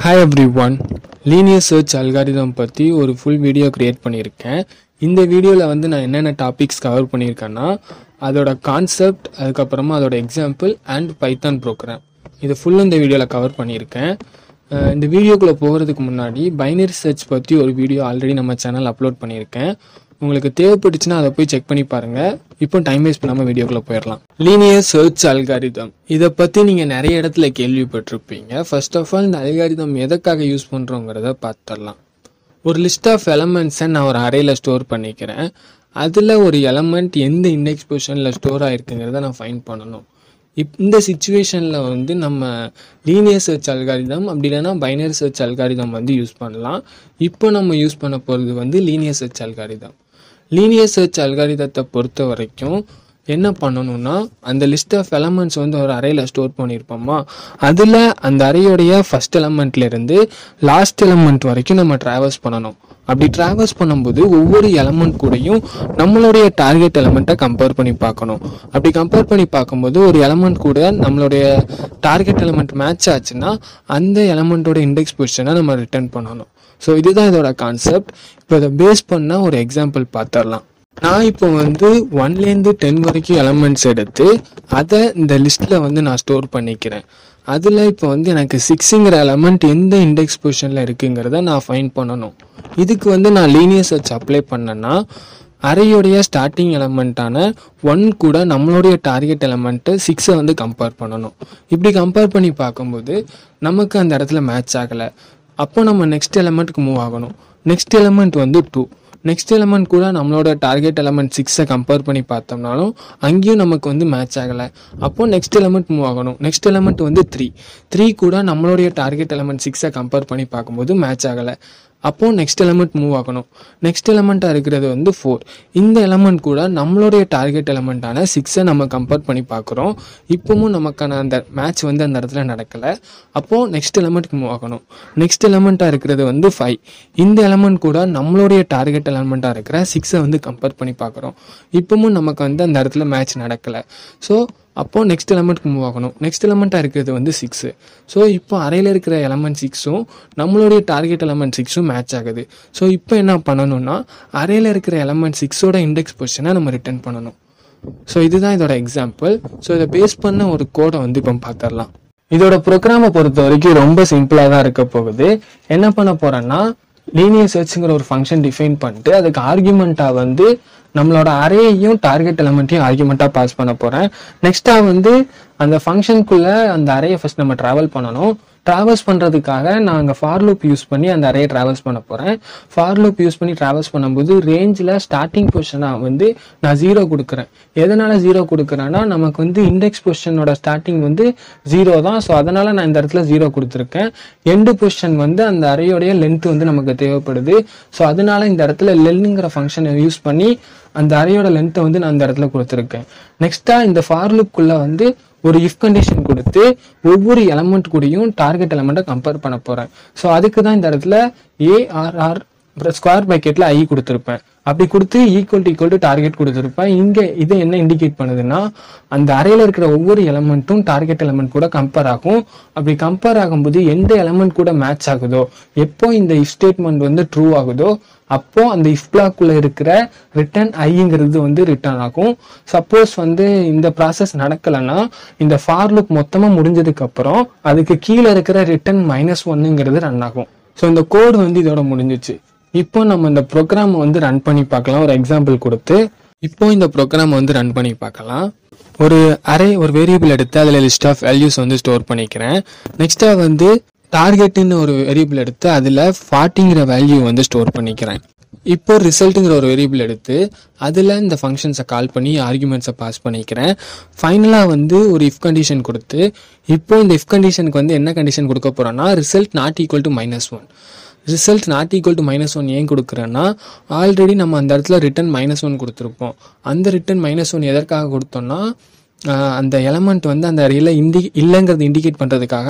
Hi everyone, linear search algorithm பற்றி ஒரு full video create பண்ணியிருக்கேன். இந்த வீடியோவில் நான் என்னென்ன டாபிக்ஸ் கவர் பண்ணியிருக்கேன்னா அதோட கான்செப்ட், அதுக்கப்புறமா அதோட எக்ஸாம்பிள் அண்ட் பைத்தான் ப்ரோக்ராம், இது ஃபுல்லும் இந்த வீடியோவில் கவர் பண்ணியிருக்கேன். இந்த வீடியோக்குள்ளே போகிறதுக்கு முன்னாடி பைனரி சர்ச் பற்றி ஒரு வீடியோ ஆல்ரெடி நம்ம சேனல் அப்லோட் பண்ணியிருக்கேன். உங்களுக்கு தேவைப்பட்டுச்சுன்னா அதை போய் செக் பண்ணி பாருங்கள். இப்போ டைம் வேஸ்ட் பண்ணாமல் வீடியோக்குள்ளே போயிடலாம். லீனியர் சர்ச் அல்காரிதம் இதை பற்றி நீங்கள் நிறைய இடத்துல கேள்விப்பட்டிருப்பீங்க. ஃபர்ஸ்ட் ஆஃப் ஆல் இந்த அல்காரிதம் எதுக்காக யூஸ் பண்ணுறோங்கிறத பார்த்துடலாம். ஒரு லிஸ்ட் ஆஃப் எலமெண்ட்ஸை நான் ஒரு அரேயில் ஸ்டோர் பண்ணிக்கிறேன். அதில் ஒரு எலமெண்ட் எந்த இண்டெக்ஸ் பொசிஷனில் ஸ்டோர் ஆகிருக்குங்கிறத நான் ஃபைண்ட் பண்ணணும். இந்த சுச்சுவேஷனில் நம்ம லீனியர் சர்ச் அல்காரிதம் அப்படி இல்லைன்னா பைனரி சர்ச் அல்காரிதம் யூஸ் பண்ணலாம். இப்போ நம்ம யூஸ் பண்ண போகிறது linear search algorithm. Linear search அல்காரிதத்தை பொறுத்த வரைக்கும் என்ன பண்ணணும்னா, அந்த லிஸ்ட் ஆஃப் எலமெண்ட்ஸ் ஒரு அரேயில் ஸ்டோர் பண்ணியிருப்போமா, அதில் அந்த அரேயோடைய ஃபர்ஸ்ட் எலமெண்ட்லேருந்து லாஸ்ட் எலமெண்ட் வரைக்கும் நம்ம ட்ராவல்ஸ் பண்ணணும். அப்படி ட்ராவல்ஸ் பண்ணும்போது ஒவ்வொரு எலமெண்ட் கூடயும் நம்மளுடைய டார்கெட் எலமெண்ட்டை கம்பேர் பண்ணி பார்க்கணும். அப்படி கம்பேர் பண்ணி பார்க்கும்போது ஒரு எலமெண்ட் கூட நம்மளுடைய டார்கெட் எலமெண்ட் மேட்ச் ஆச்சுன்னா அந்த எலமெண்ட்டோட இண்டெக்ஸ் பொசிஷனை நம்ம ரிட்டர்ன் பண்ணணும். ஸோ இதுதான் இதோட கான்செப்ட். இப்போ இதை பேஸ் பண்ணால் ஒரு எக்ஸாம்பிள் பார்த்துடலாம். நான் இப்போ 1லேருந்து 10 வரைக்கும் எலமெண்ட்ஸ் எடுத்து அதை இந்த லிஸ்ட்டில் நான் ஸ்டோர் பண்ணிக்கிறேன். அதில் இப்போ எனக்கு 6ங்கிற எலமெண்ட் எந்த இண்டெக்ஸ் பொசிஷனில் இருக்குங்கிறத நான் ஃபைண்ட் பண்ணணும். இதுக்கு நான் லீனியர் சர்ச் அப்ளை பண்ணேன்னா அரேயோடைய ஸ்டார்டிங் எலமெண்ட்டான 1 கூட நம்மளுடைய டார்கெட் எலமெண்ட்டு 6 கம்பேர் பண்ணணும். இப்படி கம்பேர் பண்ணி பார்க்கும்போது நமக்கு அந்த இடத்துல மேட்ச் ஆகலை. அப்போ நம்ம நெக்ஸ்ட் எலமெண்ட்டுக்கு மூவ் ஆகணும். நெக்ஸ்ட் எலமெண்ட் 2, நெக்ஸ்ட் எலமெண்ட் கூட நம்மளோட டார்கெட் எலமெண்ட் 6 கம்பேர் பண்ணி பார்த்தோம்னாலும் அங்கேயும் நமக்கு மேட்ச் ஆகலை. அப்போது நெக்ஸ்ட் எலமெண்ட் மூவ் ஆகணும். நெக்ஸ்ட் எலமெண்ட் 3 கூட நம்மளுடைய டார்கெட் எலமெண்ட் 6 கம்பேர் பண்ணி பார்க்கும்போது மேட்ச் ஆகலை. அப்போது நெக்ஸ்ட் எலமெண்ட் மூவ் ஆகணும். நெக்ஸ்ட் எலமெண்ட்டாக இருக்கிறது 4. இந்த எலமெண்ட் கூட நம்மளுடைய டார்கெட் எலமெண்ட்டான 6 நம்ம கம்பேர் பண்ணி பார்க்குறோம். இப்போவும் நமக்கான அந்த மேட்ச் அந்த இடத்துல நடக்கலை. அப்போது நெக்ஸ்ட் எலமெண்ட்டுக்கு மூவ் ஆகணும். நெக்ஸ்ட் எலமெண்ட்டாக இருக்கிறது 5. இந்த எலமெண்ட் கூட நம்மளுடைய டார்கெட் எலமெண்ட்டாக இருக்கிற 6 கம்பேர் பண்ணி பார்க்குறோம். இப்போவும் நமக்கு அந்த இடத்துல மேட்ச் நடக்கலை. ஸோ அப்போது நெக்ஸ்ட் எலமெண்ட்க்கு மூவ் ஆகணும். நெக்ஸ்ட் எலமெண்ட்டாக இருக்கிறது 6. ஸோ இப்போ அறையில் இருக்கிற எலமெண்ட் 6ம் நம்மளுடைய டார்கெட் எலமெண்ட் 6ம் மேட்ச் ஆகுது. ஸோ இப்போ என்ன பண்ணணும்னா அறையில் இருக்கிற எலமெண்ட் 6ஓட இண்டெக்ஸ் பொசிஷனை நம்ம ரிட்டர்ன் பண்ணணும். ஸோ இதுதான் இதோட எக்ஸாம்பிள். ஸோ இதை பேஸ் பண்ண ஒரு கோடை இப்போ பார்த்துடலாம். இதோட ப்ரோக்ராமை பொறுத்த வரைக்கும் ரொம்ப சிம்பிளாக தான் இருக்க போகுது. என்ன பண்ண போகிறேன்னா, லீனியர் சர்ச்ங்கிற ஒரு ஃபங்க்ஷன் டிஃபைன் பண்ணிட்டு அதுக்கு ஆர்குமெண்ட்டாக நம்மளோட அரேயையும் டார்கெட் எலமெண்ட்டையும் ஆர்குமெண்ட்டாக பாஸ் பண்ண போகிறேன். நெக்ஸ்ட்டாக அந்த ஃபங்க்ஷனுக்குள்ளே அந்த அரேயை ஃபஸ்ட் நம்ம ட்ராவல் பண்ணணும். ட்ராவல்ஸ் பண்ணுறதுக்காக நான் அங்கே ஃபார் லூப் யூஸ் பண்ணி அந்த அரேயை ட்ராவல்ஸ் பண்ண போகிறேன். ஃபார் லூப் யூஸ் பண்ணி ட்ராவல்ஸ் பண்ணும்போது ரேஞ்சில் ஸ்டார்டிங் பொசிஷனாக நான் 0 கொடுக்குறேன். எதனால் 0 கொடுக்குறேன்னா, நமக்கு இண்டெக்ஸ் பொசிஷனோட ஸ்டார்டிங் 0 தான். ஸோ அதனால் நான் இந்த இடத்துல 0 கொடுத்துருக்கேன். எண்டு பொசிஷன் அந்த அரேயோடைய லென்த் நமக்கு தேவைப்படுது. ஸோ அதனால இந்த இடத்துல லென்னுங்கிற ஃபங்க்ஷனை யூஸ் பண்ணி அந்த அரேயோட லென்த்தை நான் இந்த இடத்துல கொடுத்துருக்கேன். நெக்ஸ்ட்டாக இந்த ஃபார் லூப்புக்குள்ளே ஒரு இஃப் கண்டிஷன் கொடுத்து ஒவ்வொரு எலமெண்ட் கூடயும் டார்கெட் எலமெண்ட்டை கம்பேர் பண்ண போகிறேன். ஸோ அதுக்கு தான் இந்த இடத்துல ARR ஸ்கொயர் பிராக்கெட்டில் I கொடுத்துருப்பேன். அப்படி கொடுத்து ஈக்குவல் டு டார்கெட் கொடுத்துருப்பேன். இங்கே இது என்ன இண்டிகேட் பண்ணுதுன்னா, அந்த அரேயில் இருக்கிற ஒவ்வொரு எலமெண்ட்டும் டார்கெட் எலமெண்ட் கூட கம்பேர் ஆகும். அப்படி கம்பேர் ஆகும்போது எந்த எலமெண்ட் கூட மேட்ச் ஆகுதோ, எப்போ இந்த இஃப் ஸ்டேட்மெண்ட் ட்ரூ ஆகுதோ அப்போ அந்த இஃப் பிளாக்குள்ள இருக்கிற ரிட்டர்ன் ஐங்கிறது ரிட்டர்ன் ஆகும். சப்போஸ் இந்த ப்ராசஸ் நடக்கலைன்னா இந்த ஃபார் லூப் மொத்தமாக முடிஞ்சதுக்கு அப்புறம் அதுக்கு கீழே இருக்கிற ரிட்டர்ன் -1ங்கிறது ரன் ஆகும். ஸோ இந்த கோடு இதோட முடிஞ்சிச்சு. இப்போ நம்ம இந்த ப்ரோக்ராம் ரன் பண்ணி பார்க்கலாம். ஒரு எக்ஸாம்பிள் கொடுத்து இப்போ இந்த ப்ரோக்ராம் ரன் பண்ணி பார்க்கலாம். ஒரு அரே, ஒரு வேரியபிள் எடுத்து அதில் லிஸ்ட் ஆஃப் வேல்யூஸ் ஸ்டோர் பண்ணிக்கிறேன். நெக்ஸ்ட்டாக டார்கெட்டுன்னு ஒரு வேரியபிள் எடுத்து அதில் 40ங்கிற வேல்யூ ஸ்டோர் பண்ணிக்கிறேன். இப்போ ரிசல்ட்டுங்கிற ஒரு வேரியபிள் எடுத்து அதில் இந்த ஃபங்க்ஷன்ஸை கால் பண்ணி ஆர்குமெண்ட்ஸை பாஸ் பண்ணிக்கிறேன். ஃபைனலாக ஒரு இஃப் கண்டிஷன் கொடுத்து இப்போ இந்த இஃப் கண்டிஷனுக்கு என்ன கண்டிஷன் கொடுக்க போகிறோன்னா, result not equal to -1. Result not equal to -1 ஏன் கொடுக்குறேன்னா, ஆல்ரெடி நம்ம அந்த இடத்துல ரிட்டர்ன் -1 கொடுத்துருப்போம். அந்த ரிட்டர்ன் -1 எதற்காக கொடுத்தோம்னா, அந்த எலமெண்ட் வந்து அந்த அரேல இல்லைங்கிறது இண்டிகேட் பண்ணுறதுக்காக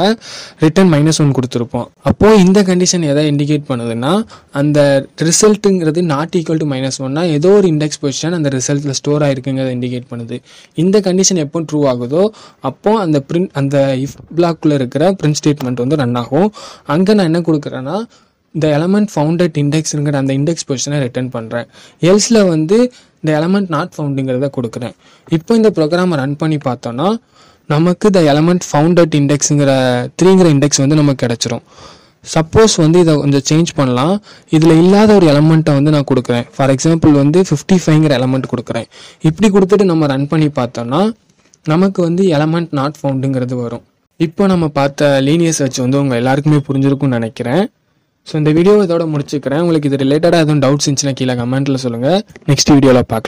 ரிட்டர்ன் -1 கொடுத்துருப்போம். அப்போது இந்த கண்டிஷன் எதை இண்டிகேட் பண்ணுதுன்னா, அந்த ரிசல்ட்டுங்கிறது நாட் ஈக்குவல் டு -1னா ஏதோ ஒரு இண்டெக்ஸ் பொசிஷன் அந்த ரிசல்ட்டில் ஸ்டோர் ஆகிருக்குங்கிறத இண்டிகேட் பண்ணுது. இந்த கண்டிஷன் எப்போ ட்ரூ ஆகுதோ அப்போது அந்த இஃப் பிளாக்குள்ளே இருக்கிற பிரிண்ட் ஸ்டேட்மெண்ட் வந்து ரன் ஆகும். அங்கே நான் என்ன கொடுக்குறேன்னா, இந்த எலமெண்ட் ஃபவுண்டட் இண்டெக்ஸுங்கிற அந்த இண்டெக்ஸ் பொசிஷனை ரிட்டர்ன் பண்ணுறேன். எல்ஸில் வந்து இந்த எலமெண்ட் நாட் ஃபவுண்டுங்கிறத கொடுக்குறேன். இப்போ இந்த ப்ரோக்ராமை ரன் பண்ணி பார்த்தோன்னா நமக்கு இந்த எலமெண்ட் ஃபவுண்டட் இண்டெக்ஸுங்கிற 3ங்கிற இண்டெக்ஸ் வந்து நமக்கு கிடச்சிரும். சப்போஸ் வந்து இதை கொஞ்சம் சேஞ்ச் பண்ணலாம். இதில் இல்லாத ஒரு எலமெண்ட்டை வந்து நான் கொடுக்குறேன். ஃபார் எக்ஸாம்பிள் வந்து 55ங்கிற எலமெண்ட் கொடுக்குறேன். இப்படி கொடுத்துட்டு நம்ம ரன் பண்ணி பார்த்தோன்னா நமக்கு வந்து எலமெண்ட் நாட் ஃபவுண்டுங்கிறது வரும். இப்போ நம்ம பார்த்த லீனியர் சர்ச் வந்து உங்கள் எல்லாருக்குமே புரிஞ்சிருக்கும்னு நினைக்கிறேன். ஸோ இந்த வீடியோ இதோட முடிச்சுக்கிறேன். உங்களுக்கு இது ரிலேட்டடாக எதுவும் டவுட்ஸ் இருந்துச்சுன்னா கீழே கமெண்ட்டில் சொல்லுங்கள். நெக்ஸ்ட் வீடியோவில் பார்க்கலாம்.